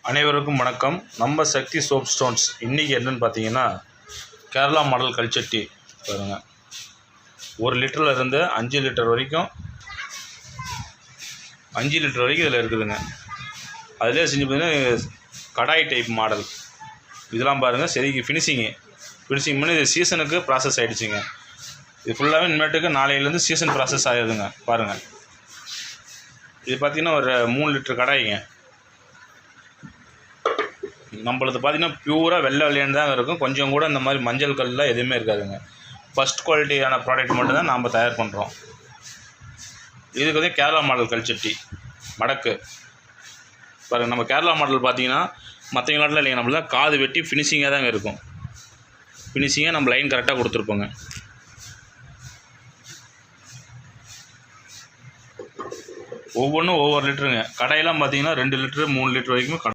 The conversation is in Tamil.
அனைவருக்கும் வணக்கம். நம்ம சக்தி சோப் ஸ்டோன்ஸ் இன்றைக்கி என்னென்னு பார்த்தீங்கன்னா, கேரளா மாடல் கல்ச்சட்டி பாருங்கள். 1 லிட்டரில் இருந்து 5 லிட்டர் வரைக்கும் 5 லிட்டர் வரைக்கும் இதில் இருக்குதுங்க. அதிலே செஞ்சு பார்த்தீங்கன்னா கடாய் டைப் மாடல். இதெல்லாம் பாருங்கள், சரிக்கு ஃபினிஷிங் பண்ணி இது சீசனுக்கு ப்ராசஸ் ஆகிடுச்சிங்க. இது ஃபுல்லாகவே இனிமேட்டுக்கு நாளையிலேருந்து சீசன் ப்ராசஸ் ஆகிடுதுங்க. பாருங்கள், இது பார்த்திங்கன்னா ஒரு 3 லிட்டர் கடாய்ங்க. நம்மளது பார்த்திங்கன்னா பியூராக வெள்ளையான்னு தான் இருக்கும். கொஞ்சம் கூட இந்த மாதிரி மஞ்சள் கல்லாம் எதுவுமே இருக்காதுங்க. ஃபஸ்ட் குவாலிட்டியான ப்ராடக்ட் மட்டும் தான் நாம் தயார் பண்ணுறோம். இதுக்கு வந்து கேரளா மாடல் கல்ச்சட்டி மடக்கு பாருங்கள். நம்ம கேரளா மாடல் பார்த்திங்கன்னா மற்ற நாட்டில் இல்லைங்க, நம்மள காது வெட்டி ஃபினிஷிங்காக தாங்க இருக்கும். ஃபினிஷிங்காக நம்ம லைன் கரெக்டாக கொடுத்துருப்போங்க. ஒவ்வொன்றும் ஒவ்வொரு லிட்டருங்க. கடையெல்லாம் பார்த்திங்கன்னா 2 லிட்டரு 3 லிட்டர் வரைக்கும்